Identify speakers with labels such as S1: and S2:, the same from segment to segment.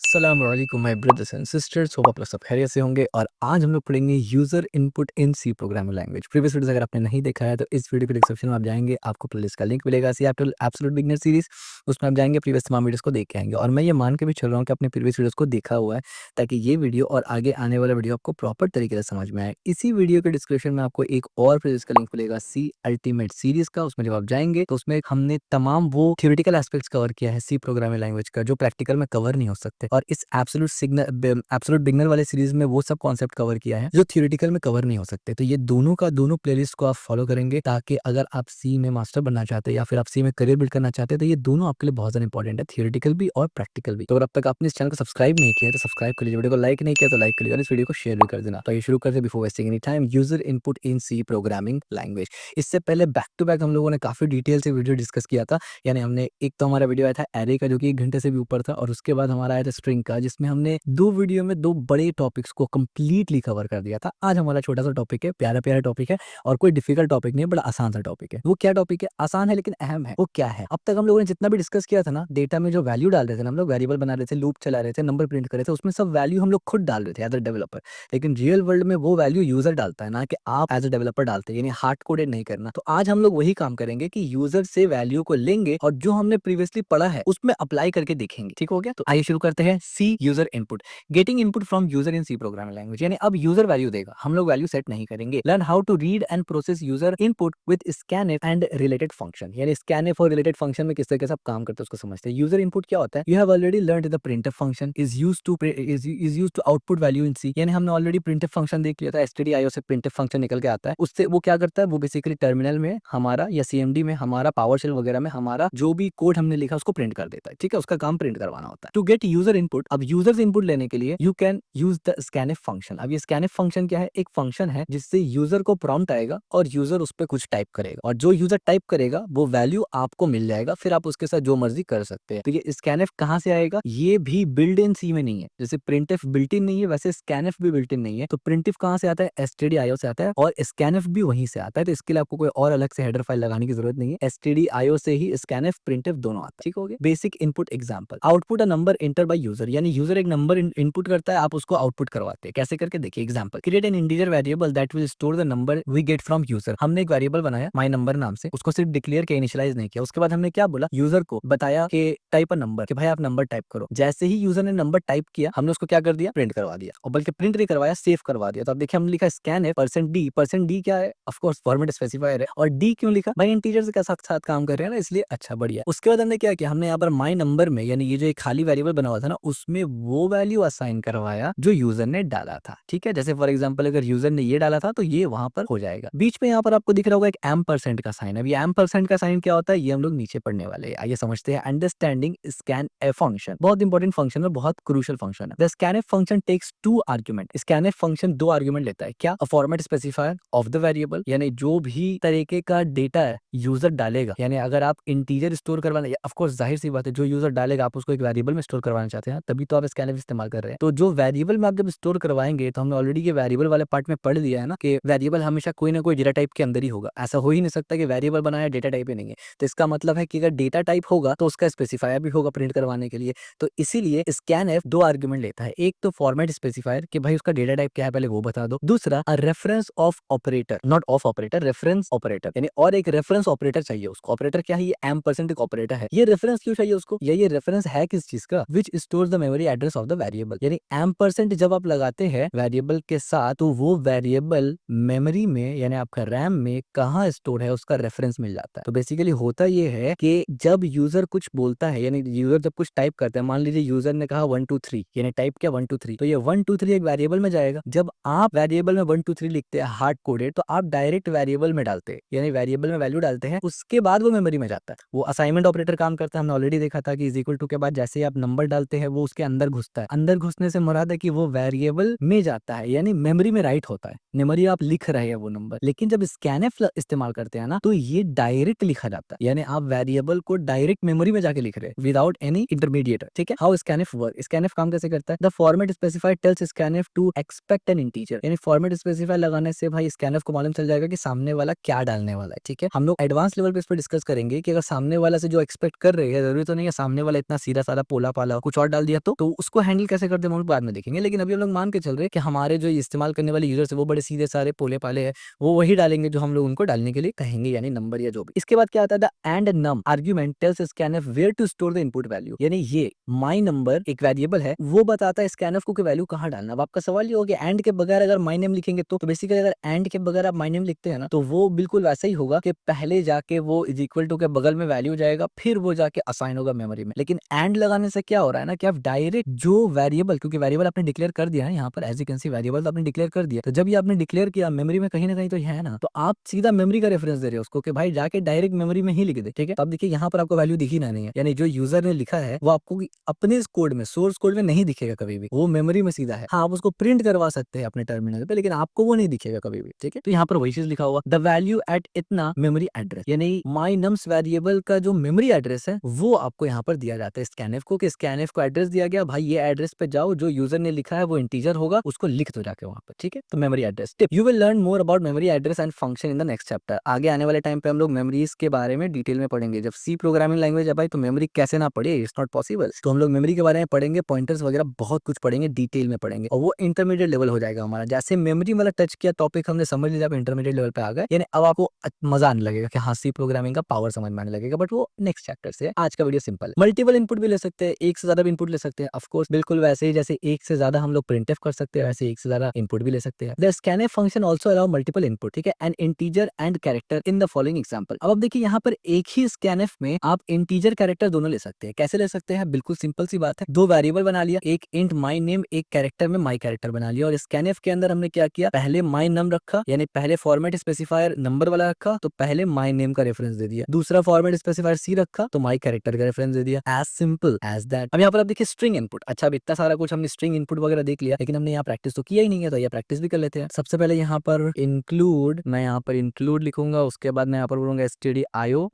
S1: अस्सलाम वालेकुम my brothers and sisters, hope आप लोग सब खैरियत से होंगे। और आज हम लोग पढ़ेंगे user input in C programming language. Previous videos अगर आपने नहीं देखा है तो इस वीडियो के डिस्क्रिप्शन में आप जाएंगे, आपको प्लेलिस्ट का लिंक मिलेगा, सी एब्सोल्यूट बिगिनर सीरीज। उसमें आप जाएंगे, प्रीवियस तमाम वीडियोस को देख के आएंगे। और मैं ये मान के भी चल रहा हूँ कि आपने प्रीवियस वीडियोस को देखा हुआ है, ताकि ये वीडियो और आगे आने वाला वीडियो आपको प्रॉपर तरीके से समझ में आए। इसी वीडियो के डिस्क्रिप्शन में आपको एक और प्लेलिस्ट का लिंक मिलेगा, सी अल्टीमेट सीरीज का। उसमें जब आप जाएंगे तो उसमें हमने तमाम वो थ्योरेटिकल एस्पेक्ट्स कवर किया है सी प्रोग्रामिंग लैंग्वेज का, जो प्रैक्टिकल में कवर नहीं हो सकते। और इस एब्सोल्यूट बिगनर वाले सीरीज में वो सब कॉन्सेप्ट कवर किया है जो थियोरेटिकल में कवर नहीं हो सकते। तो ये दोनों का दोनों प्लेलिस्ट को आप फॉलो करेंगे, ताकि अगर आप सी में मास्टर बनना चाहते हैं या फिर आप सी में करियर बिल्ड करना चाहते हैं तो ये दोनों आपके लिए बहुत ज्यादा इंपॉर्टेंट है, थियोरेटिकल भी और प्रैक्टिकल भी। तो अगर अब तक आपने इस चैनल को सब्सक्राइब नहीं किया है तो सब्सक्राइब कर लीजिए, वीडियो को लाइक नहीं किया तो लाइक कर लीजिए और इस वीडियो को शेयर भी कर देना। तो ये शुरू करते हैं before wasting any time, user input in C programming language. इससे पहले बैक टू बैक हम लोगों ने काफी डिटेल से वीडियो डिस्कस किया था। यानी हमने एक तो हमारा वीडियो आया था एरे का, जो कि 1 घंटे से भी ऊपर था, और उसके बाद हमारा आया था स्ट्रिंग का, जिसमें हमने 2 वीडियो में 2 बड़े टॉपिक्स को कंप्लीटली कवर कर दिया था। आज हमारा छोटा-सा टॉपिक है, प्यारा-प्यारा टॉपिक है और कोई डिफिकल्ट टॉपिक नहीं है, बड़ा आसान सा टॉपिक है। वो क्या टॉपिक है? आसान है लेकिन अहम है। वो क्या है? अब तक हम लोगों ने जितना भी डिस्कस किया था ना, डेटा में जो वैल्यू डाल रहे थे ना हम लोग, वेरिएबल बना रहे थे, लूप चला रहे थे, नंबर प्रिंट कर रहे थे, उसमें सब वैल्यू हम लोग खुद डाल रहे थे एज़ अ डेवलपर। लेकिन रियल वर्ल्ड में वो वैल्यू यूज़र डालता है, ना कि आप एज़ अ डेवलपर डालते हैं, यानी हार्ड कोडेड नहीं करना। तो आज हम लोग वही काम करेंगे कि यूज़र से वैल्यू को लेंगे और जो हमने प्रीवियसली पढ़ा है उसमें अप्लाई करके देखेंगे। ठीक हो गया? तो आइए शुरू करते हैं। C user input, getting input from user in C programming language. यानी अब यूजर वैल्यू देगा, हम लोग वैल्यू सेट नहीं करेंगे। Learn how to read and process user input with scanf and related function. यानी स्कैनफ और रिलेटेड फंक्शन में किस तरीके से आप काम करते हैं उसको समझते हैं। यूजर इनपुट क्या होता है? You have already learned the printf function is used to output value in C. यानी हमने ऑलरेडी प्रिंटफ फंक्शन देख लिया था, stdio से प्रिंटफ फंक्शन निकल के आता है। उससे वो क्या करता है? वो बेसिकली टर्मिनल में हमारा या सीएमडी में हमारा, पावर शेल वगैरह में हमारा जो भी कोड हमने लिखा उसको प्रिंट कर देता है। ठीक है, उसका काम प्रिंट करवाना होता है। टू गेट यूजर इनपुट, अब यूजर से इनपुट लेने के लिए you can use the scanf function. अब ये स्कैनफ फंक्शन क्या है? एक फंक्शन है जिससे यूजर को प्रॉम्प्ट आएगा और यूजर उस पर कुछ टाइप करेगा, और जो यूजर टाइप करेगा वो वैल्यू आपको मिल जाएगा, फिर आप उसके साथ जो मर्जी कर सकते हैं। तो ये स्कैनफ कहाँ से आएगा? ये भी बिल्ड इन सी में नहीं है, जैसे प्रिंटफ बिल्ट इन नहीं है वैसे स्कैनफ भी बिल्ट इन नहीं है। तो प्रिंटफ कहाँ से आता है? stdio से आता है, और स्कैनफ भी वहीं से आता है। तो इसके लिए आपको कोई और अलग से हेडर फाइल लगाने की जरूरत नहीं है, stdio से ही स्कैनफ प्रिंटफ दोनों आता है। ठीक हो गया? Basic input example, output a number enter by user. यानी यूजर एक नंबर इनपुट करता है, आप उसको आउटपुट करवाते हैं। कैसे करके देखिए example, create an integer variable that will store the number we get from user. हमने एक वेरिएबल बनाया माय नंबर नाम से, उसको सिर्फ डिक्लेयर किया, इनिशियलाइज नहीं किया। उसके बाद हमने क्या बोला? यूजर को बताया कि टाइप अ नंबर, कि भाई आप नंबर टाइप करो। जैसे ही यूजर ने नंबर टाइप किया, हमने उसको क्या कर दिया? प्रिंट करवा दिया। और बल्कि प्रिंट नहीं करवाया, सेव करवा दिया। तो अब देखिए हमने लिखा स्कैन है %d। %d क्या है? ऑफ कोर्स फॉर्मेट स्पेसिफायर है। और d क्यों लिखा? भाई इंटीजर से साथ साथ काम कर रहे हैं ना, इसलिए अच्छा बढ़िया। उसके बाद हमने क्या किया? हमने यहाँ पर माय नंबर में, यानी ये जो एक खाली वेरिएबल बना हुआ था ना, उसमें वो वैल्यू असाइन करवाया जो यूजर ने डाला था। ठीक है, जैसे फॉर एग्जांपल अगर यूजर ने ये डाला था तो ये वहां पर हो जाएगा। बीच में यहाँ पर आपको दिख रहा होगा एक %% का साइन। अब ये %% का साइन क्या होता है ये हम लोग नीचे पढ़ने वाले हैं। आइए समझते हैं। अंडरस्टैंडिंग स्कैन ए फंक्शन, बहुत इंपॉर्टेंट फंक्शन है, बहुत क्रूशियल फंक्शन है। The scanf function takes 2 argument. Scanf function 2 argument लेता है। क्या? A format specifier of the variable, यानी जो भी तरीके का डेटा है यूजर डालेगा, यानी अगर आप इंटीजर स्टोर करवाना, ऑफ कोर्स जाहिर सी बात है जो यूजर डालेगा आप उसको एक वेरिएबल में स्टोर करवाना चाहते हैं, तभी तो आप स्कैनफ इस्तेमाल कर रहे हैं। तो जो वेरिएबल में आप जब स्टोर करवाएंगे, तो हमने ऑलरेडी ये वेरिएबल वाले पार्ट में पढ़ लिया है ना कि वेरिएबल हमेशा कोई ना कोई डेटा टाइप के अंदर ही होगा। ऐसा हो ही नहीं सकता कि वेरिएबल बनाया डेटा टाइप ही नहीं है। तो इसका मतलब है कि अगर डेटा टाइप होगा तो उसका स्पेसिफायर भी होगा प्रिंट करवाने के लिए। तो इसीलिए स्कैनफ 2 आर्गुमेंट लेता है। एक तो फॉर्मेट स्पेसिफायर कि भाई उसका डेटा टाइप क्या है पहले वो बता दो। दूसरा a reference of operator, not of operator, reference operator, यानी और एक रेफरेंस ऑपरेटर चाहिए उसको। ऑपरेटर क्या है? ये %, एक ऑपरेटर है। ये रेफरेंस क्यों चाहिए उसको? या ये रेफरेंस है किस चीज का? Which stores the memory address of the variable. यानी %, जब आप लगाते हैं वेरिएबल के साथ, तो वो वेरिएबल मेमोरी में यानी आपका रैम में कहाँ स्टोर है उसका रेफरेंस मिल जाता है। तो बेसिकली होता ये है कि जब यूजर कुछ बोलता है, यानी यूजर जब कुछ टाइप करता है, मान लीजिए यूजर ने कहा 1 2 3, यानी टाइप किया 1 2 3, तो ये 1 2 3 एक वेरिएबल में जाएगा। जब आप वेरिएबल में 1 2 3 लिखते हैं हार्ड कोडेड, तो आप डायरेक्ट वेरिएबल में डालते हैं, यानी वेरिएबल में वैल्यू डालते हैं, उसके बाद वो मेमोरी में जाता है। वो असाइनमेंट ऑपरेटर काम करता है, हमने ऑलरेडी देखा था कि इज इक्वल टू के बाद जैसे ही आप नंबर डालते हैं वो उसके अंदर घुसता है। अंदर घुसने से मुराद है कि वो वेरिएबल में जाता है, यानी मेमोरी में राइट होता है। मेमोरी आप लिख रहे हैं वो नंबर। लेकिन जब स्कैनफ इस्तेमाल करते हैं ना, तो ये डायरेक्ट लिखा जाता है, यानी आप वेरिएबल को डायरेक्ट मेमोरी में जाके लिख रहे हैं विदाउट एनी इंटरमीडिएटर। ठीक है, हाउ स्कैनफ वर्क? स्कैनफ काम कैसे करता है? The format specifier tells scanf to expect an integer, यानी फॉर्मेट स्पेसिफायर लगाने से भाई स्कैनफ को मालूम चल जाएगा कि सामने वाला क्या डालने वाला है। ठीक है, हम लोग एडवांस लेवल पे इस पर डिस्कस करेंगे कि अगर सामने वाला से जो एक्सपेक्ट कर रहे हैं, जरूरी तो नहीं है सामने वाला इतना सीधा साधा पोला पाला कुछ और डाल दिया तो उसको हैंडल कैसे करते हैं हम लोग बाद में देखेंगे। लेकिन अभी हम लोग मान के चल रहे हैं कि हमारे जो इस्तेमाल करने वाले यूजर्स है वो बड़े सीधे सारे भोले पाले है, वो वही डालेंगे जो हम लोग उनको डालने के लिए कहेंगे, यानी नंबर या जो भी। इसके बाद क्या आता है, the and num argument tells scanf where to store the input value, यानी ये माई नंबर एक वेरिएबल है, वो बताता है स्कैनफ को कि वैल्यू कहाँ डालना। अब आपका सवाल ये हो गया एंड के बगैर अगर माई नेम लिखेंगे तो बेसिकली अगर एंड के बगैर आप माई नेम लिखते हैं ना तो वो बिल्कुल वैसा ही होगा कि पहले जाके वो इज इक्वल टू के बगल में वैल्यू जाएगा, फिर वो जाके असाइन होगा मेमोरी में। लेकिन एंड लगाने से क्या हो रहा है ना कि आप डायरेक्ट जो वेरिएबल, क्योंकि वेरिएबल आपने डिक्लेयर कर दिया है यहाँ पर, as you can see variable तो आपने डिक्लेयर कर दिया, तो जब ये आपने डिक्लेयर किया मेमोरी में कहीं ना कहीं तो है ना, तो आप सीधा मेमोरी का रेफरेंस दे रहे हो उसको कि भाई जाके डायरेक्ट मेमोरी में ही लिख दे। ठीक है, तो अब देखिए यहाँ पर आपको वैल्यू दिखी ना नहीं है, यानी जो यूजर ने लिखा है वो आपको अपने कोड में, सोर्स कोड में नहीं दिखेगा कभी भी, वो मेमोरी में सीधा है। हाँ, आप उसको प्रिंट करवा सकते हैं अपने टर्मिनल पे, लेकिन आपको वो नहीं दिखेगा कभी भी। ठीक है, तो यहाँ पर वही चीज लिखा हुआ द वैल्यू एट इतना मेमोरी एड्रेस, यानी माई नम्स वेरिएबल का जो मेमोरी एड्रेस है वो आपको यहाँ पर दिया जाता है स्कैनफ को, कि स्कैनफ को एड्रेस दिया गया, भाई ये एड्रेस पे जाओ, जो यूजर ने लिखा है वो इंटीजर होगा, उसको लिख दो जाके वहां पर। ठीक है, तो memory address tip, you will learn more about memory address and function in the next chapter. आगे आने वाले टाइम पे हम लोग मेमोरीज के बारे में डिटेल में पढ़ेंगे। जब सी प्रोग्रामिंग लैंग्वेज है भाई तो मेमोरी कैसे ना पढ़े, इट्स नॉट पॉसिबल। तो हम लोग मेमोरी के बारे में पढ़ेंगे, पॉइंटर्स वगैरह बहुत कुछ पढ़ेंगे, डिटेल में पढ़ेंगे, और वो इंटरमीडिएट लेवल हो जाएगा हमारा। जैसे मेमोरी वाला टच किया टॉपिक हमने, समझ लिया, इंटरमीडिएट लेवल पे आ गए, यानी अब आपको मजा आने लगेगा कि हाँ सी प्रोग्रामिंग का पावर समझ में आने लगेगा, बट वो नेक्स्ट चैप्टर से। आज का वीडियो सिंपल है, मल्टीपल इनपुट भी ले सकते हैं, एक से ज्यादा भी इनपुट ले सकते हैं, ऑफ कोर्स बिल्कुल वैसे ही जैसे एक से ज्यादा हम लोग प्रिंटफ कर सकते हैं, वैसे एक से ज्यादा इनपुट भी ले सकते हैं। The scanf function also allow multiple input, ठीक है, and integer and character in the following example. अब देखिए यहाँ पर एक ही स्कैनफ में आप इंटीजर कैरेक्टर दोनों ले सकते हैं। कैसे ले सकते हैं, बिल्कुल सिंपल सी बात है, दो वेरिएबल बना लिया, एक इंट माई नेम, एक कैरेक्टर में माई कैरेक्टर बना लिया, और स्कैनफ के अंदर हमने क्या किया, पहले माई नम रखा, यानी पहले फॉर्मेट स्पेसिफायर नंबर वाला रखा तो पहले माई नेम का रेफरेंस दे दिया, दूसरा फॉर्मेट स्पेसिफायर सी रखा तो माई कैरेक्टर का रेफरेंस दे दिया, एज सिंपल एज दैट। अब यहाँ पर आप देखिए स्ट्रिंग इनपुट, अच्छा अब इतना सारा कुछ हमने स्ट्रिंग इनपुट वगैरह देख लिया, लेकिन हमने यहाँ प्रैक्टिस तो किया ही नहीं है, तो ये प्रैक्टिस भी कर लेते हैं। सबसे पहले यहाँ पर इंक्लूड, मैं यहाँ पर इंक्लूड लिखूंगा, उसके बाद मैं यहाँ पर बोलूंगा stdio,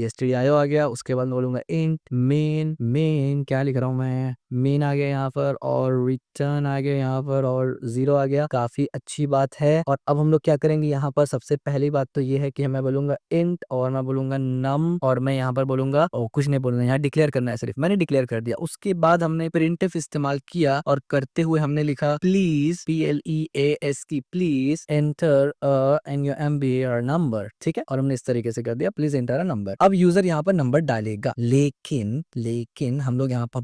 S1: stdio आ गया, उसके बाद मैं बोलूंगा इंट मेन क्या लिख रहा हूँ मैं, मेन आ गया यहाँ पर, और रिटर्न आ गया यहाँ पर, और 0 आ गया, काफी अच्छी बात है। और अब हम लोग क्या करेंगे यहाँ पर, सबसे पहली बात तो ये है कि मैं बोलूंगा इंट, और मैं बोलूंगा नम, और मैं यहाँ पर बोलूंगा, और कुछ नहीं बोलना, यहाँ डिक्लेयर करना है सिर्फ, मैंने डिक्लेयर कर दिया। उसके बाद हमने प्रिंटफ इस्तेमाल किया, और करते हुए हमने लिखा please, PLEAST, please enter NUMBR number, ठीक है, और हमने इस तरीके से कर दिया प्लीज एंटर अ नंबर। अब यूजर यहाँ पर नंबर डालेगा, लेकिन हम लोग यहाँ पर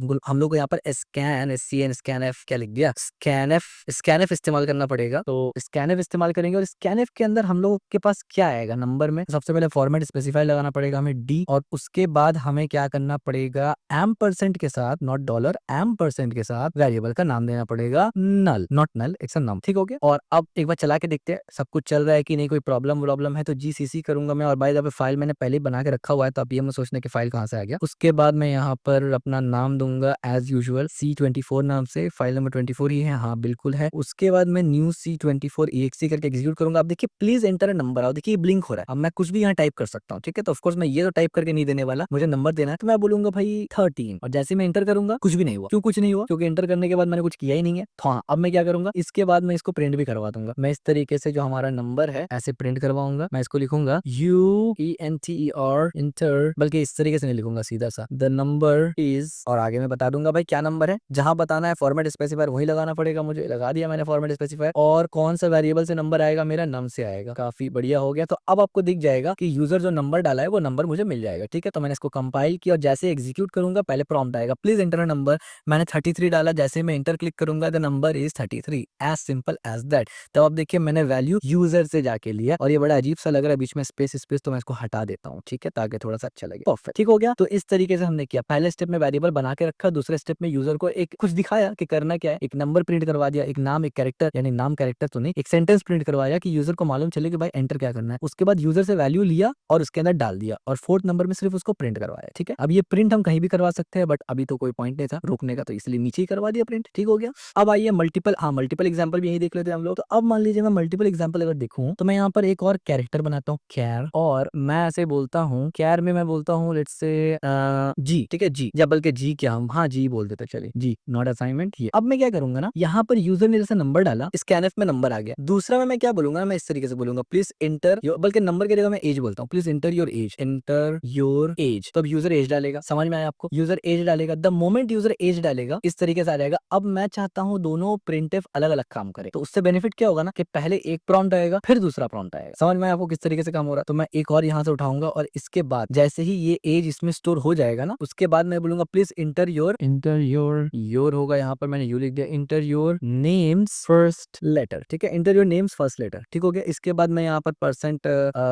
S1: यहाँ पर स्कैनफ क्या लिख दिया, स्कैनफ इस्तेमाल करना पड़ेगा। तो स्कैनफ इस्तेमाल करेंगे, और स्कैनफ के अंदर हम लोग के पास क्या आएगा नंबर में, सबसे पहले फॉर्मेट स्पेसिफाई लगाना पड़ेगा हमें D, और उसके बाद हमें क्या करना पड़ेगा, % के साथ, नॉट डॉलर, % के साथ वेरिएबल का नाम देना पड़ेगा नल, नॉट नल, इट्स अ नम, ठीक हो गया। और अब एक बार चला के देखते हैं सब कुछ चल रहा है कि नहीं, कोई प्रॉब्लम है तो GCC करूंगा मैं, और बाय द वे फाइल मैंने पहले ही बना के रखा हुआ है, तो अब ये मैं सोचने की फाइल कहाँ से आ गया। उसके बाद मैं यहाँ पर अपना नाम दूंगा एज यूजुअल C24 नाम से, फाइल नंबर 24 ही है, हाँ बिल्कुल है। उसके बाद मैं न्यू C24exe करके एग्जीक्यूट करूंगा। अब देखिए प्लीज एंटर नंबर, और देखिए ब्लिंक हो रहा है, अब मैं कुछ भी यहाँ टाइप कर सकता हूँ, ठीक है, तो ऑफकोर्स मैं ये तो टाइप करके नहीं देने वाला, मुझे नंबर देना है, तो मैं बोलूंगा भाई 13, और जैसे मैं एंटर करूंगा कुछ भी नहीं हुआ। क्यों कुछ नहीं हुआ, क्योंकि एंटर करने के बाद मैंने कुछ किया ही नहीं है। तो हाँ, अब मैं क्या करूंगा, इसके बाद मैं इसको प्रिंट भी करवा दूंगा। मैं इस तरीके से जो हमारा नंबर है ऐसे प्रिंट करवाऊंगा, मैं इसको लिखूंगा UENTER इंटर, बल्कि इस तरीके से नहीं लिखूंगा, सीधा सा द नंबर इज, और आगे मैं बता दूंगा भाई क्या नंबर है, जहां बताना है फॉर्मेट स्पेसिफायर वही लगाना पड़ेगा मुझे, लगा दिया मैंने फॉर्मेट स्पेसिफायर, और कौन सा वेरिएबल से नंबर आएगा, मेरा नम से आएगा। काफी बढ़िया हो गया। तो अब आपको दिख जाएगा कि यूजर जो नंबर डाला है वो नंबर मुझे मिल जाएगा, ठीक है। तो मैंने इसको कंपाइल किया, और जैसे एग्जीक्यूट करूंगा पहले प्रॉम्प्ट आएगा प्लीज एंटर नंबर, मैंने 33 डाला, जैसे मैं इंटर क्लिक करूंगा the number is 33, as simple as that. तो अब देखिए मैंने वैल्यू यूजर से जाके लिया, और ये बड़ा अजीब सा लग रहा है बीच में स्पेस, तो मैं इसको हटा देता हूँ, ठीक है, ताकि थोड़ा सा अच्छा लगे। परफेक्ट, ठीक हो गया। तो इस तरीके से हमने किया, पहले स्टेप में वेरिएबल बना के रखा, दूसरे स्टेप में यूजर को एक कुछ दिखाया कि करना क्या है, एक नंबर प्रिंट करवा दिया, एक नाम, एक कैरेक्टर, यानी नाम कैरेक्टर तो नहीं, एक सेंटेंस प्रिंट करवाया कि यूजर को मालूम चले कि भाई एंटर क्या करना है। उसके बाद यूजर से वैल्यू लिया और उसके अंदर डाल दिया, और 4th नंबर में सिर्फ उसको प्रिंट करवाया, ठीक है। अब ये प्रिंट हम कहीं भी करवा सकते हैं, बट अभी तो कोई पॉइंट नहीं था रोकने का, तो इसलिए नीचे ही करवा दिया प्रिंट, ठीक हो गया। अब आइए मल्टीपल, हाँ मल्टीपल एग्जाम्पल भी यही देख लेते हैं हम लोग। तो अब मान लीजिए मैं मल्टीपल एग्जाम्पल अगर देखूं, तो मैं यहाँ पर एक और कैरेक्टर बनाता हूँ कैर, और मैं ऐसे बोलता हूँ कैर में मैं बोलता हूँ लेट्स से जी, ठीक है, जी, या बल्कि जी क्या, हम हाँ जी बोल देते, चलिए जी, नॉट असाइनमेंट ये। अब मैं क्या करूंगा ना, यहाँ पर यूजर ने जैसे नंबर डाला, स्कैनफ में नंबर आ गया। दूसरा में मैं क्या बोलूंगा, मैं इस तरीके से बोलूंगा प्लीज एंटर योर, बल्कि नंबर की जगह मैं एज बोलता हूँ, please enter your age, enter your age. तो अब यूजर एज डालेगा, समझ में आया आपको, यूजर एज एज डालेगा, द मोमेंट यूजर एज डालेगा इस तरीके से आ जाएगा। अब मैं चाहता हूँ दोनों प्रिंटफ अलग अलग काम करे, तो उससे बेनिफिट क्या होगा ना कि पहले एक प्रॉम्प्ट आएगा फिर दूसरा प्रॉम्प्ट आएगा। समझ में आपको किस तरीके से काम हो रहा है? तो मैं एक और यहाँ से उठाऊंगा और इसके बाद जैसे ही ये एज इसमें स्टोर हो जाएगा ना, उसके बाद मैं बोलूंगा प्लीज इंटर योर होगा, यहाँ पर मैंने यू लिख दिया, enter your name's first letter. ठीक है, enter your name's first letter. ठीक हो गया। इसके बाद मैं यहाँ पर परसेंट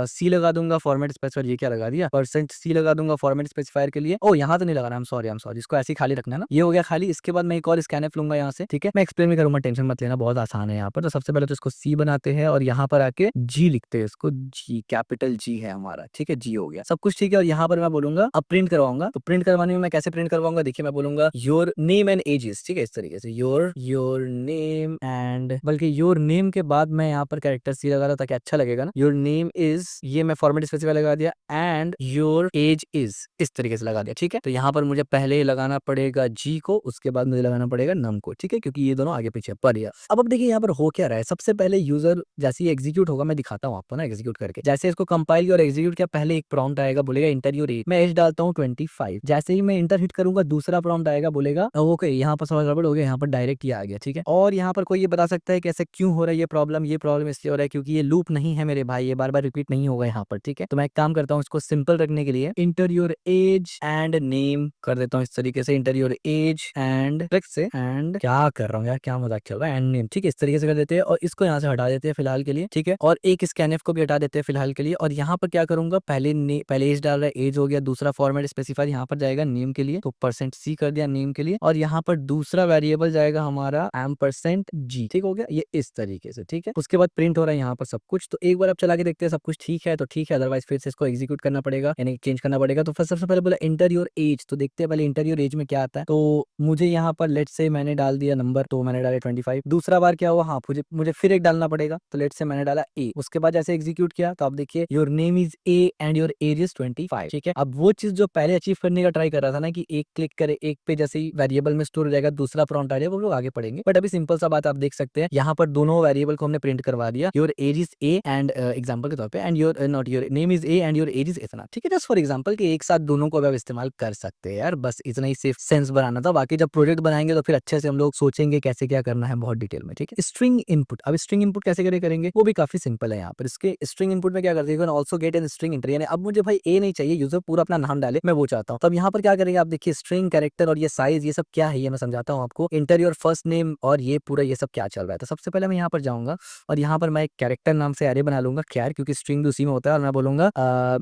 S1: सी लगा दूंगा फॉर्मेट स्पेसिफायर। ये क्या लगा दिया, परसेंट सी लगा दूंगा फॉर्मेट स्पेसिफायर के लिए। ओ यहाँ तो नहीं लगाना, आई एम सॉरी, इसको ऐसे ही खाली रखना है ना। ये हो गया खाली। इसके बाद मैं एक और स्कैनफ लूंगा यहाँ से। ठीक है, मैं एक्सप्लेन भी करूंगा, टेंशन मत लेना, बहुत आसान है यहाँ पर। तो सबसे पहले तो इसको सी बनाते हैं और यहाँ पर आके जी लिखते हैं, इसको जी, कैपिटल जी है हमारा। ठीक है, जी हो गया, सब कुछ ठीक है। और यहाँ पर मैं बोलूंगा अब प्रिंट करवाऊंगा। तो प्रिंट करवाने में मैं कैसे प्रिंट करवाऊंगा, देखिए मैं बोलूंगा योर नेम एंड एजेस। ठीक है, इस तरीके से योर नेम एंड, बल्कि योर नेम के बाद मैं यहाँ पर कैरेक्टर सी लगा रहा ताकि अच्छा लगेगा ना। योर नेम इज, ये मैं फॉर्मेट स्पेसिफाई लगा दिया, एंड योर एज इज, इस तरीके से लगा दिया। ठीक है, तो यहाँ पर मुझे पहले लगाना पड़ेगा जी को, उसके बाद मुझे लगाना पड़ेगा नम को। ठीक है, क्योंकि ये दोनों आगे पीछे पर या। अब देखिए यहाँ पर हो क्या रहा है। सबसे पहले यूजर जैसे ही एग्जीक्यूट होगा, मैं दिखाता हूँ आपको ना एग्जीक्यूट करके। जैसे इसको कंपाइल और एग्जीक्यूट किया, पहले एक प्रॉम्प्ट आएगा, बोलेगा इंटर योर एज। मैं एज डालता हूँ 25। जैसे ही मैं इंटर हिट करूंगा, दूसरा प्रॉम्प्ट आएगा, बोलेगा ओके, यहाँ पर समझ गड़बड़ हो गया, यहाँ पर डायरेक्ट ही आ गया। ठीक है, और यहाँ पर कोई ये बता सकता है कि ऐसे क्यों हो रहा है ये प्रॉब्लम इसलिए हो रहा है क्योंकि ये लूप नहीं है मेरे भाई, ये बार बार रिपीट नहीं होगा यहाँ पर। ठीक है, तो मैं एक काम करता हूँ, इसको सिंपल रखने के लिए inter your age and name कर देता हूँ इस तरीके से। इंटर योर एज एंड से, एंड क्या कर रहा हूँ यार, क्या मजाक चल रहा है, एंड नेम। ठीक है, इस तरीके से कर देते हैं और इसको यहाँ से हटा देते हैं फिलहाल के लिए। ठीक है, और एक स्कैनफ को भी हटा देते हैं फिलहाल के लिए। और यहाँ पर क्या करूंगा, पहले एज डाल रहा है, एज हो गया। दूसरा फॉर्मेट स्पेसिफायर यहाँ पर जाएगा नेम के लिए, तो परसेंट सी कर दिया नेम के लिए। और यहाँ पर दूसरा वेरिएबल जाएगा हमारा एम परसेंट जी। ठीक हो गया, ये इस तरीके से। ठीक है, उसके बाद प्रिंट हो रहा है यहाँ पर सब कुछ। तो एक बार अब चला के देखते हैं, सब कुछ ठीक है तो ठीक है, अदरवाइज फिर से इसको एग्जीक्यूट करना पड़ेगा, यानी चेंज करना पड़ेगा। तो सबसे पहले बोला इंटर योर एज, तो देखते हैं पहले इंटर योर एज में क्या आता है। तो मुझे यहाँ पर लेट से मैंने डाल दिया नंबर, तो मैंने डाला 25। दूसरा बार क्या हुआ, हाँ मुझे फिर एक डालना पड़ेगा, तो लेट से मैंने डाला ए। उसके बाद जैसे एग्जीक्यूट किया तो आप देखिए your name is A and your age is 25। ठीक है, अब वो चीज जो पहले अचीव करने का ट्राई कर रहा था ना, कि एक क्लिक करे, एक पे जैसे ही वेरिएबल में स्टोर हो जाएगा, दूसरा प्रॉम्प्ट आ जाएगा, वो लोग आगे पढ़ेंगे। बट अभी सिंपल सा बात आप देख सकते हैं, यहाँ पर दोनों वेरिएबल को हमने प्रिंट करवा दिया। Your age is A and example के तौर पे, and your not your name is A and your age is इतना। ठीक है, जस्ट फॉर एग्जाम्पल कि एक साथ दोनों को अब इस्तेमाल कर सकते हैं यार, बस इतना ही सेफ सेंस बनाना था। बाकी जब प्रोजेक्ट बनाएंगे तो फिर अच्छे से हम लोग सोचेंगे कैसे क्या करना है बहुत डिटेल में। ठीक है, स्ट्रिंग इनपुट, अब स्ट्रिंग इनपुट कैसे करेंगे वो भी काफी सिंपल है। यहाँ पर इसके स्ट्रिंग इनपुट में क्या करते हैं, also get an string inter, यानी अब मुझे भाई ए नहीं चाहिए, यूजर पूरा अपना नाम डाले, मैं वो चाहता हूँ। तब यहाँ पर क्या करेंगे आप देखिए, स्ट्रिंग कैरेक्टर और ये साइज ये सब क्या है, ये मैं समझाता हूँ आपको। इंटर योर फर्स्ट नेम और ये पूरा ये सब क्या चल रहा है। तो सबसे पहले मैं यहाँ पर जाऊंगा और यहाँ पर मैं एक कैरेक्टर नाम से एरे बना लूंगा, खैर क्योंकि स्ट्रिंग भी उसी में होता है। और मैं बोलूंगा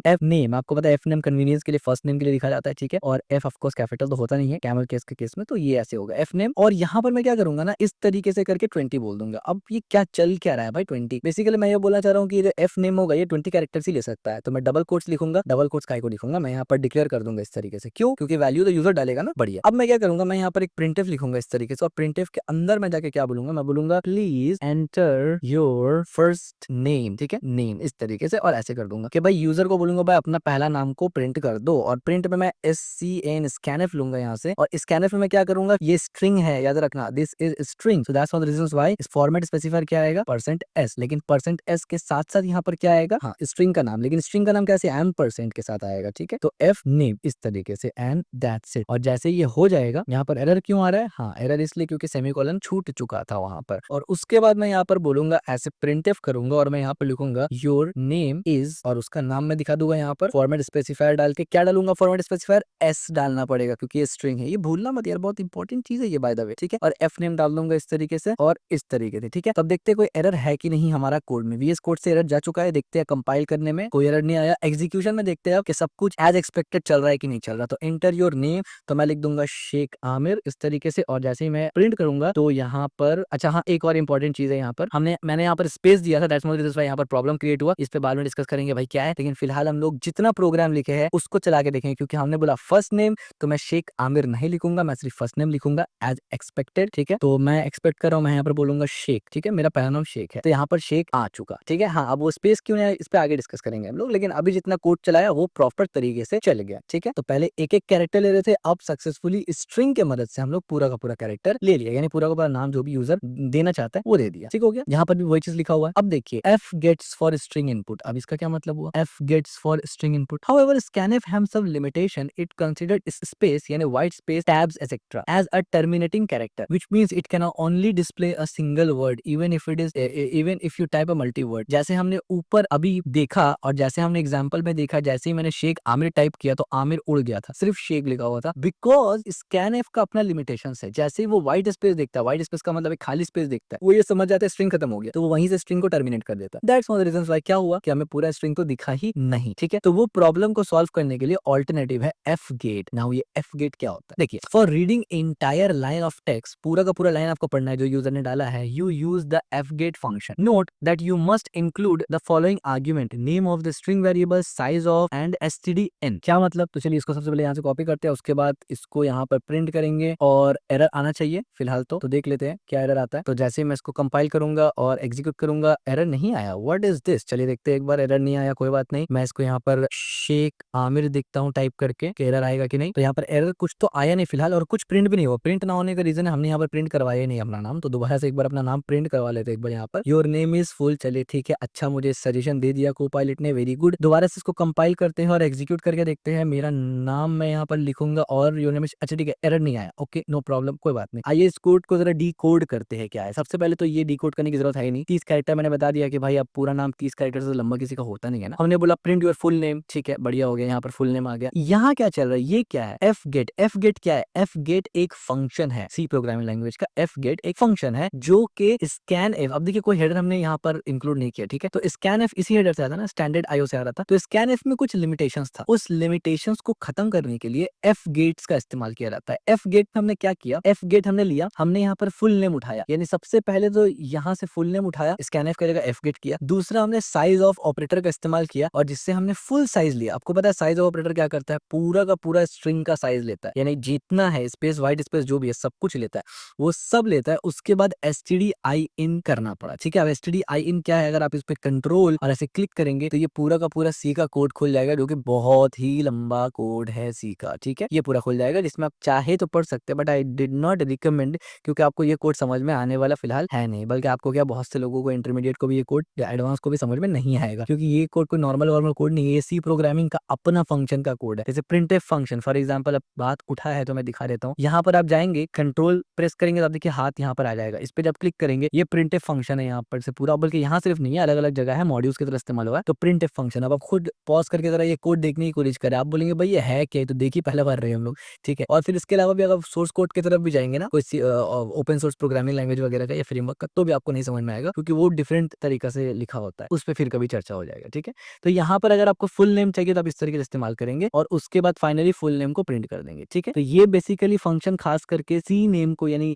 S1: एफ नेम, आपको पता है एफ नेम कन्वीनियंस के लिए फर्स्ट नेम के लिए लिखा जाता है। ठीक है, और एफ ऑफ कोर्स कैपिटल तो होता नहीं है कैमल केस के केस में, तो ये ऐसे होगा एफ नेम। और यहाँ पर मैं क्या करूंगा ना, इस तरीके से करके 20 बोल दूंगा। अब ये क्या चल क्या रहा है भाई 20, बेसिकली मैं ये बोलना चाह रहा हूँ कि जो एफ नेम होगा ये 20 कैरेक्टर्स ही ले सकता है। तो मैं डबल कोट्स लिखूंगा, डबल कोट्स काय को लिखूंगा, मैं यहाँ पर डिक्लेयर कर दूंगा इस तरीके से। क्यों, क्योंकि वैल्यू तो यूजर डालेगा ना, बढ़िया। अब मैं क्या करूंगा, मैं यहाँ पर एक प्रिंटफ लिखूंगा इस तरीके से, और प्रिंटफ के अंदर मैं जाके क्या बोलूंगा, मैं बोलूंगा please enter your first name. ठीक है, नेम इस तरीके से, और ऐसे कर दूंगा कि भाई यूजर को बोलूंगा भाई अपना पहला नाम को प्रिंट कर दो। और प्रिंट में मैं SCN स्कैनफ लूंगा यहाँ से, और स्कैनफ में मैं क्या करूंगा, ये स्ट्रिंग है याद रखना, this is string, so that's one of the reasons why इस फॉर्मेट स्पेसिफायर क्या आएगा, %s। लेकिन %s के साथ साथ यहाँ पर क्या आएगा, हाँ स्ट्रिंग का नाम, लेकिन स्ट्रिंग का नाम कैसे, %% के साथ आएगा। ठीक है, तो f नेम इस तरीके से, एंड दैट्स इट। और जैसे ये हो जाएगा, यहाँ पर एरर क्यों आ रहा है, हाँ एरर इसलिए क्योंकि सेमीकोलन छूट चुका था वहां पर। और उसके बाद मैं यहाँ पर बोलूंगा ऐसे प्रिंटफ करूंगा, और मैं यहाँ पर लिखूंगा योर नेम इज, और उसका नाम मैं दिखा दूंगा यहाँ पर फॉर्मेट स्पेसिफायर डाल के। क्या डालूंगा फॉर्मेट स्पेसिफायर, s डालना पड़ेगा क्योंकि ये स्ट्रिंग है, ये भूलना मत यार, बहुत इंपॉर्टेंट चीज है ये बाय द वे। ठीक है, और f नेम डाल दूंगा इस तरीके से और इस तरीके से। ठीक है, तब देखते हैं कोई एरर है कि नहीं हमारा कोड में। VS कोड से एरर जा चुका है, देखते हैं कंपाइल करने में कोई एरर नहीं आया। एग्जीक्यूशन में देखते हैं कि सब कुछ एज एक्सपेक्टेड चल रहा है कि नहीं चल रहा। तो एंटर योर नेम, तो मैं लिख दूंगा शेख आमिर इस तरीके से, और जैसे ही मैं प्रिंट करूंगा तो यहाँ पर, अच्छा हाँ एक और इंपॉर्टेंट चीज है यहाँ पर, मैंने यहाँ पर स्पेस दिया था, दैट्स व्हाई यहाँ पर प्रॉब्लम क्रिएट हुआ। इस पे बाद में डिस्कस करेंगे भाई क्या है, लेकिन फिलहाल हम लोग जितना प्रोग्राम लिखे हैं उसको चला के देखेंगे। क्योंकि हमने बोला फर्स्ट नेम, तो मैं शेख आमिर नहीं लिखूंगा, मैं सिर्फ फर्स्ट नेम लिखूंगा एज एक्सपेक्टेड। ठीक है, तो मैं एक्सपेक्ट कर रहा हूँ, मैं यहाँ पर बोलूंगा शेख। ठीक है, मेरा पहला नाम शेख है, तो यहाँ पर शेख आ चुका। ठीक है, हाँ अब वो स्पेस क्यों नहीं है इस पे आगे डिस्कस करेंगे हम लोग, लेकिन अभी जितना कोड चलाया वो प्रॉपर तरीके से चल गया। ठीक है, तो पहले एक एक कैरेक्टर ले रहे थे, अब सक्सेसफुली स्ट्रिंग के मदद से हम लोग पूरा का पूरा कैरेक्टर ले लिया, यानी पूरा का पूरा नाम जो भी यूजर देना चाहता है वो दे दिया। ठीक हो गया, यहाँ पर भी वही चीज लिखा हुआ है। अब देखिए f gets for string input, अब इसका क्या मतलब हुआ, f gets for string input, however scanf has some limitation, it considered space यानी white space, tabs etc. as a terminating character, which means it can only display a single word even if it is even if you type a multi word. जैसे हमने ऊपर अभी देखा और जैसे हमने example में देखा, जैसे ही मैंने शेख आमिर टाइप किया तो आमिर उड़ गया था, सिर्फ शेख लिखा हुआ था, बिकॉज स्कैनएफ का अपना लिमिटेशन है। जैसे ही वो व्हाइट स्पेस देखता है, व्हाइट स्पेस का मतलब एक खाली स्पेस देखता है, वो ये समझ जाता है स्ट्रिंग खत्म हो गया, तो वो वहीं से स्ट्रिंग को टर्मिनेट कर देता है। That's one of the reasons why क्या हुआ कि हमें पूरा स्ट्रिंग तो दिखा ही नहीं। ठीक है, तो वो प्रॉब्लम को सॉल्व करने के लिए ऑल्टरनेटिव है एफ गेट। नाउ ये एफ गेट क्या होता है, देखिए, for reading entire line of text, पूरा का पूरा लाइन आपको पढ़ना है जो यूजर ने डाला है, you use the fgets function. Note that you must include the following argument, name of the string variable, size of and stdn। क्या मतलब, तो चलिए इसको सबसे पहले यहाँ से कॉपी करते हैं, उसके बाद इसको यहाँ पर प्रिंट करेंगे और एरर आना चाहिए फिलहाल तो देख लेते हैं क्या एरर आता है। तो जैसे ही मैं इसको कंपाइल करूंगा और एग्जीक्यूट करूंगा, एरर नहीं आया। व्हाट इज दिस, चलिए देखते हैं एक बार। एरर नहीं आया, कोई बात नहीं। मैं इसको यहाँ पर शेख आमिर देखता हूँ टाइप करके कि एरर आएगा कि नहीं। तो यहाँ पर एरर कुछ तो आया नहीं फिलहाल, और कुछ प्रिंट भी नहीं हुआ। प्रिंट ना होने का रीजन है हमने यहाँ पर प्रिंट करवाया ही नहीं अपना नाम, तो दोबारा से एक बार अपना नाम प्रिंट करवा लेते हैं एक बार यहाँ पर। योर नेम इज फुल, चलिए ठीक है, अच्छा मुझे सजेशन दे दिया कोपायलट ने, वेरी गुड। दोबारा से इसको कंपाइल करते हैं और एग्जीक्यूट करके देखते हैं। मेरा नाम मैं यहाँ पर लिखूंगा और योर नेम इज, अच्छा ठीक है, एरर नहीं आया, ओके नो प्रॉब्लम, कोई बात नहीं। आइए इस कोड को जरा डी कोड करते हैं क्या है। सबसे पहले तो ये डी कोड करने की जरूरत है ही नहीं। 30 कैरेक्टर मैंने बता दिया कि भाई अब पूरा नाम 30 कैरेक्टर से लंबा किसी का होता नहीं है ना। हमने बोला प्रिंट योर फुल नेम, ठीक है, बढ़िया हो गया, यहाँ पर फुल नेम आ गया। यहाँ क्या चल रहा है, ये क्या है, एफ गेट। एफ गेट क्या है, एफ गेट एक फंक्शन है सी प्रोग्रामिंग लैंग्वेज का। एफ गेट एक फंक्शन है जो कि स्कैन एफ, अब देखिए कोई हेडर हमने यहाँ पर इंक्लूड नहीं किया, ठीक है, तो स्कैन एफ इसी हेडर से आता ना, स्टैंडर्ड आईओ से आ रहा था। तो स्कैन एफ में कुछ लिमिटेशंस था, उस लिमिटेशंस को खत्म करने के लिए एफ गेट्स का इस्तेमाल किया जाता है। एफ गेट में हमने क्या किया, एफ गेट हमने लिया, हमने यहाँ पर फुल नेम उठाया, यानी सबसे पहले तो यहाँ से फुल नेम उठाया, स्कैन एफ का जगह एफ गेट किया। दूसरा हमने साइज ऑफ ऑपरेटर का इस्तेमाल किया और जिससे हमने फुल साइज लिया। आपको पता है साइज ऑफ ऑपरेटर क्या करता है, पूरा का पूरा स्ट्रिंग का साइज लेता है, यानी जितना है स्पेस व्हाइट स्पेस जो भी है सब कुछ लेता है, वो सब लेता है। उसके बाद stdin करना पड़ा, ठीक है। अब stdin क्या है, अगर आप इस पे कंट्रोल और ऐसे क्लिक करेंगे तो ये पूरा का पूरा सी का कोड खुल जाएगा, जो कि बहुत ही लंबा कोड है सी का, ठीक है। ये पूरा खुल जाएगा, जिसमें आप चाहे तो पढ़ सकते हैं, but I did not recommend, क्योंकि आपको ये कोड समझ में आने वाला फिलहाल है नहीं, बल्कि आपको क्या, बहुत से लोगों को इंटरमीडिएट को भी ये कोड या एडवांस को भी समझ में नहीं आएगा, क्योंकि ये कोड कोई नॉर्मल कोड नहीं है, ये सी प्रोग्रामिंग का अपना फंक्शन का कोड है। जैसे प्रिंटफ फंक्शन फॉर एग्जांपल, अब बात उठा है तो मैं दिखा देता हूँ। यहाँ पर आप जाएंगे, कंट्रोल प्रेस करेंगे तो आप देखिए हाथ यहाँ पर आ जाएगा, इस पे जब क्लिक करेंगे ये प्रिंटफ फंक्शन है यहाँ पर से पूरा, बल्कि यहाँ सिर्फ नहीं है, अलग अलग जगह है, मॉड्यूल्स की तरह इस्तेमाल हुआ है। तो प्रिंटफ फंक्शन, अब आप खुद पॉज करके जरा ये कोड देखने की कोशिश करें, आप बोलेंगे भाई ये है क्या, तो देखिए पहला बार रहे हम लोग, ठीक है। और फिर इसके अलावा भी अगर सोर्स कोड की तरफ भी जाएंगे ना, कोई ओपन सोर्स प्रोग्रामिंग लैंग्वेज वगैरह का या फ्रेमवर्क का, तो भी आपको नहीं समझ में आएगा, क्योंकि वो डिफरेंट तरीका से लिखा होता है, उस पर फिर कभी चर्चा हो जाएगा, ठीक है। तो यहाँ पर अगर आपको फुल नेम चाहिए तो आप इस तरीके से इस्तेमाल करेंगे और उसके बाद फाइनली फुल नेम को प्रिंट कर देंगे, ठीक है। तो ये बेसिकली फंक्शन खास करके सी नेम को, यानी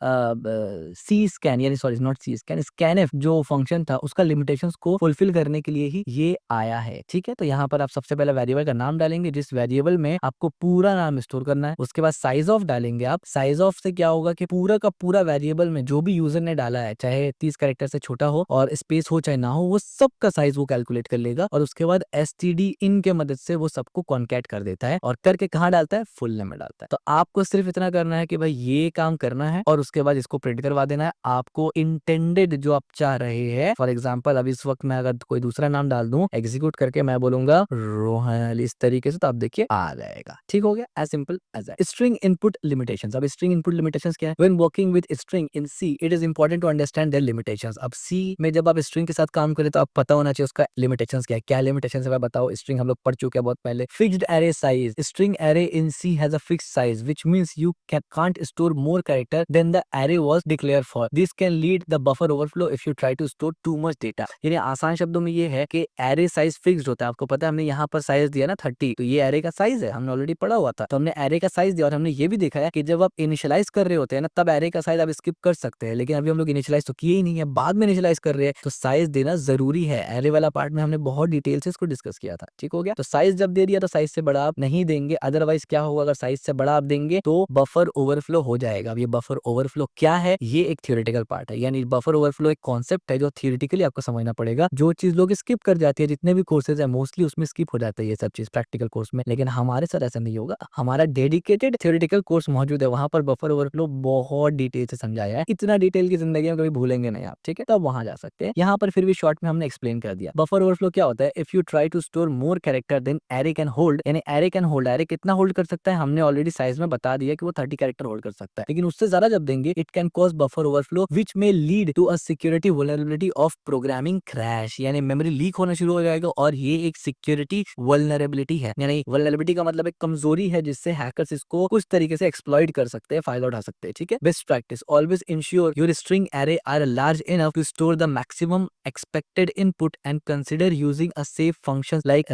S1: सी स्कैन, यानी sorry not C scan, scanf जो फंक्शन था उसका लिमिटेशंस को फुलफिल करने के लिए ही ये आया है, ठीक है। तो यहाँ पर आप सबसे पहले वेरिएबल का नाम डालेंगे, जिस वेरिएबल में आपको पूरा नाम स्टोर करना है। उसके बाद साइज ऑफ डालेंगे आप। साइज ऑफ से क्या होगा कि पूरा का पूरा वेरिएबल में जो भी यूजर ने डाला है, चाहे 30 कैरेक्टर से छोटा हो और स्पेस हो चाहे ना हो, वो सब का साइज वो कैलकुलेट कर लेगा और उसके बाद stdin के मदद से वो सबको कॉन्कैट कर देता है और करके कहाँ डालता है, फुल नेम में डालता है। तो आपको सिर्फ इतना करना है कि भाई ये काम करना है और उसके बाद इसको प्रिंट करवा देना है। आपको इंटेंडेड जो आप चाह रहे हैं, फॉर एग्जाम्पल अब इस वक्त मैं अगर कोई दूसरा नाम डाल दूं, एग्जीक्यूट करके मैं बोलूंगा रोहन, इस तरीके से, तो आप देखिए आ जाएगा, ठीक हो गया, as simple as that. String input limitations, अब स्ट्रिंग इनपुट लिमिटेशंस क्या है, when working with string in C it is important to understand their limitations. अब सी में जब आप स्ट्रिंग के साथ काम करें तो आप पता होना चाहिए उसका लिमिटेशंस क्या है। क्या लिमिटेशंस है बताओ, स्ट्रिंग हम लोग पढ़ चुके हैं बहुत पहले। Fixed array size, string array in C has a fixed size which means you can't store more character than the array was declared for. This can lead the buffer overflow if you try to store too much data. यानी आसान शब्दों में ये है कि array size fixed होता है। आपको पता है हमने यहाँ पर साइज दिया ना 30, तो ये एरे का साइज है, हमने ऑलरेडी पढ़ा हुआ था। तो हमने एरे का साइज दिया और हमने ये भी देखा है कि जब आप इनिशियलाइज कर रहे होते हैं ना, तब एरे का साइज आप स्किप कर सकते हैं, लेकिन अभी हम लोग इनिशियलाइज तो किए ही नहीं है, बाद में इनिशियलाइज कर रहे हैं, तो साइज देना जरूरी है। एरे वाला पार्ट में हमने बहुत डिटेल से इसको डिस्कस किया था, ठीक हो गया। तो साइज जब दे दिया तो साइज से बड़ा आप नहीं देंगे, अदरवाइज क्या होगा, अगर साइज से बड़ा आप देंगे तो बफर ओवरफ्लो हो जाएगा। अब ये बफर ओवरफ्लो क्या है, ये एक थियोरेटिकल पार्ट है, यानी बफर ओवरफ्लो एक कॉन्सेप्ट है जो थियोरेटिकली आपको समझना पड़ेगा। जो चीज लोग स्किप कर जाती है, जितने भी कोर्सेज है मोस्टली उसमें स्किप हो जाता है ये सब चीज प्रैक्टिकल कोर्स में, लेकिन हमारे साथ ऐसा नहीं होगा। हमारा डेडिकेटेड थियोरेटिकल कोर्स मौजूद है, वहां पर बफर ओवरफ्लो बहुत डिटेल से समझाया है। इतना डिटेल की जिंदगी में कभी भूलेंगे नहीं आप, ठीक है। तो वहां जा सकते हैं, यहाँ पर फिर भी शॉर्ट में हमने एक्सप्लेन कर दिया। बफर ओवरफ्लो क्या होता है, if you try to store more character than array can hold, यानी एरे कैन होल्ड, एरे कितना होल्ड कर सकता सकता है, हमने ऑलरेडी साइज में बता दिया कि वो 30 कैरेक्टर होल्ड कर सकता है, लेकिन उससे ज्यादा जब देंगे it can cause buffer overflow which में lead to a security vulnerability of programming crash, यानी मेमोरी लीक होना शुरू हो जाएगा और ये एक सिक्योरिटी वल्नरेबिलिटी है। यानी वल्नरेबिलिटी का मतलब एक कमजोरी है जिससे हैकर्स इसको कुछ तरीके से एक्सप्लॉइट कर सकते हैं, फायदा उठा सकते हैं। ठीक है, best practice, always ensure your string array are large enough to store the maximum expected input and consider using a safe functions like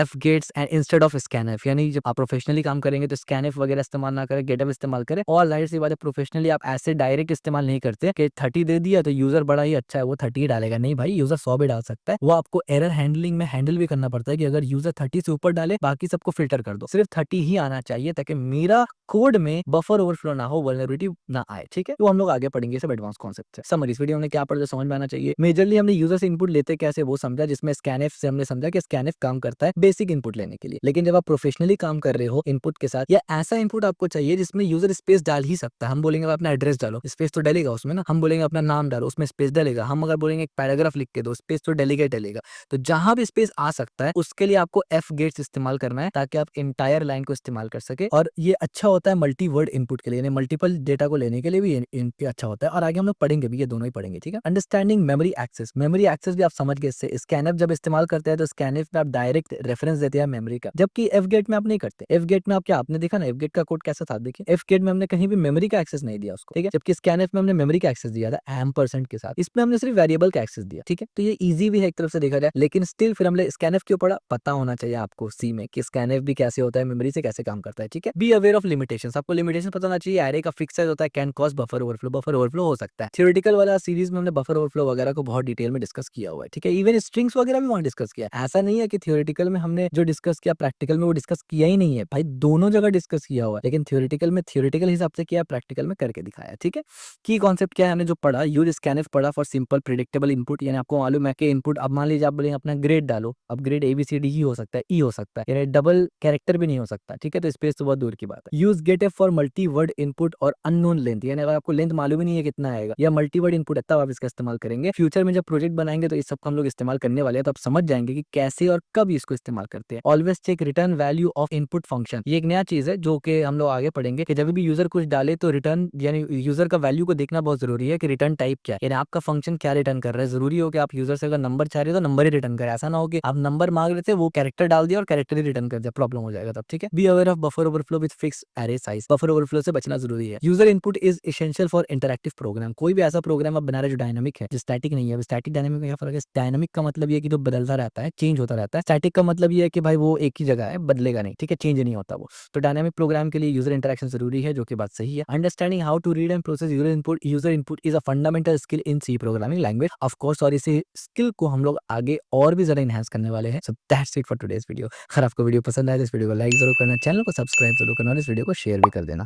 S1: fgates and instead of scanf। यानी जब आप प्रोफेशनली काम करेंगे तो scanf वगैरह इस्तेमाल ना करें, गेटअप इस्तेमाल करें। और जाहिर सी बात है प्रोफेशनली आप ऐसे डायरेक्ट इस्तेमाल नहीं करते कि 30 दे दिया तो यूजर बड़ा ही अच्छा है वो 30 ही डालेगा। नहीं भाई, यूजर 100 भी डाल सकता है। वो आपको एरर हैंडलिंग में हैंडल भी करना पड़ता है कि अगर यूजर 30 से ऊपर डाले बाकी सबको फिल्टर कर दो, सिर्फ 30 ही आना चाहिए ताकि मेरा कोड में बफर ओवरफ्लो ना हो, वल्नरेबिलिटी ना आए। ठीक है, तो हम लोग आगे पढ़ेंगे सब एडवांस कॉन्सेप्ट से। समरी, इस वीडियो में क्या पढ़ा समझ में आना चाहिए। मेजरली हमने यूजर से इनपुट लेते कैसे वो समझा, जिसमें स्कैनएफ से हमने समझा कि स्कैनएफ काम करता है बेसिक इनपुट लेने के लिए। लेकिन जब आप प्रोफेशनली काम कर रहे हो इनपुट के साथ, या ऐसा इनपुट आपको चाहिए जिसमें यूजर स्पेस डाल ही सकता है, हम बोलेंगे अपना एड्रेस डालो, स्पेस तो डलेगा उसमें ना। हम बोलेंगे अपना नाम डालो, उसमें स्पेस डलेगा। हम अगर बोलेंगे एक पैराग्राफ लिख के दो, स्पेस तो डलेगा ही डलेगा। तो जहां भी स्पेस आ सकता है उसके लिए आपको एफ गेट्स इस्तेमाल करना है ताकि आप इंटायर लाइन को इस्तेमाल कर सके। और ये अच्छा होता है मल्टी वर्ड इनपुट के लिए, यानी मल्टीपल डेटा को लेने के लिए भी इनके अच्छा होता है। और आगे हम लोग पढ़ेंगे भी, ये दोनों ही पढ़ेंगे। ठीक है, understanding memory access, memory access भी आप समझ गए इससे। स्कैनएफ जब इस्तेमाल करते हैं तो स्कैनएफ में आप डायरेक्ट रेफरेंस देते हैं मेमोरी का, जबकि एफ गेट में आप नहीं करते। एफ गेट में आप क्या, आपने देखा ना एफ गेट का कोड कैसा था, देखिए एफ गेट में हमने कहीं भी मेमोरी का एक्सेस नहीं दिया उसको। ठीक है, जबकि स्कैनएफ में हमने मेमोरी का एक्सेस दिया था एम% के साथ, इसमें हमने सिर्फ वेरिएबल का एक्सेस दिया। ठीक है, तो ये इजी भी है एक तरफ से देखा जाए, लेकिन स्टिल फिर हमने स्कैनएफ क्यों पढ़ा, पता होना चाहिए आपको सी में कि स्कैनएफ भी कैसे होता है, मेमोरी से कैसे काम करता है। ठीक है, बी अवेयर ऑफ लिमिटेशंस, आपको लिमिटेशन पता होना चाहिए। एरे का फिक्स साइज होता है, can cause buffer overflow, buffer overflow हो सकता है। थ्योरेटिकल वाला सीरीज में हमने बफर ओवरफ्लो वगैरह को बहुत डिटेल में डिस्कस किया हुआ है। ठीक है, इवन स्ट्रिंग्स वगैरह भी वहां डिस्कस किया है। ऐसा नहीं है कि थ्योरेटिकल में हमने जो डिस्कस किया प्रैक्टिकल में वो डिस्कस किया ही नहीं है भाई, दोनों जगह डिस्कस किया हुआ है, लेकिन थ्योरेटिकल में थ्योरेटिकल हिसाब से किया, प्रैक्टिकल में करके दिखाया। ठीक है, की कॉन्सेप्ट क्या है हमने जो पढ़ा, यूज स्कैनएफ पढ़ा फॉर सिंपल प्रेडिक्टेबल इनपुट। यानी आपको मालूम है कि इनपुट, अब मान लीजिए आप बोलेंगे अपना ग्रेड डालो, अब ग्रेड ABCD ही हो सकता है, ई हो सकता है, यानी डबल कैरेक्टर भी नहीं हो सकता। ठीक है, तो स्पेस तो बहुत दूर की बात है। Use gets for multi word input और अननोन लेंथ, यानी अगर आपको लेंथ मालूम ही नहीं है कितना आएगा या मल्टी वर्ड इनपुट है तब आप इसका इस्तेमाल करेंगे। फ्यूचर में जब प्रोजेक्ट बनाएंगे तो इस सब हम लोग इस्तेमाल करने वाले हैं, तो आप समझ जाएंगे कि कैसे और कब इसको इस्तेमाल करते हैं। Always check return value of input function, ये एक नया चीज है जो कि हम लोग आगे पढ़ेंगे कि जब भी यूजर कुछ डाले तो रिटर्न, यानी यूजर का वैल्यू को देखना बहुत जरूरी है कि रिटर्न टाइप क्या है, यानी आपका फंक्शन क्या रिटर्न कर रहा है। जरूरी हो कि आप यूजर से अगर नंबर चाह रहे हो तो नंबर ही रिटर्न करे, ऐसा ना हो कि आप नंबर मांग रहे थे वो कैरेक्टर डाल दिया और कैरेक्टर ही रिटर्न कर दिया, प्रॉब्लम हो जाएगा तब। ठीक है, be aware of buffer overflow with fix array size, buffer overflow से बचना जरूरी है। User input is essential for interactive program, कोई भी ऐसा प्रोग्राम आप बना रहे जो डायनामिक है, जो स्टैटिक नहीं है। स्टैटिक डायनामिक में क्या फर्क है, डायनामिक का मतलब ये है कि जो बदलता रहता है, चेंज होता रहता है। स्टैटिक का मतलब ये है कि भाई वो एक ही जगह है, बदलेगा नहीं। ठीक है, चेंज नहीं होता वो। तो डायनामिक प्रोग्राम के लिए यूजर इंटरेक्शन जरूरी है, जो कि बात सही है। Understanding how to read and process user input is a fundamental skill in C programming language of course, और इसी स्किल को हम लोग आगे और भी ज्यादा इनहांस करने वाले हैं। So that's it for today's video. अगर आपको वीडियो पसंद आए तो इस वीडियो को लाइक जरूर करना, चैनल को सब्सक्राइब जरूर करना और इस वीडियो को शेयर भी कर देना।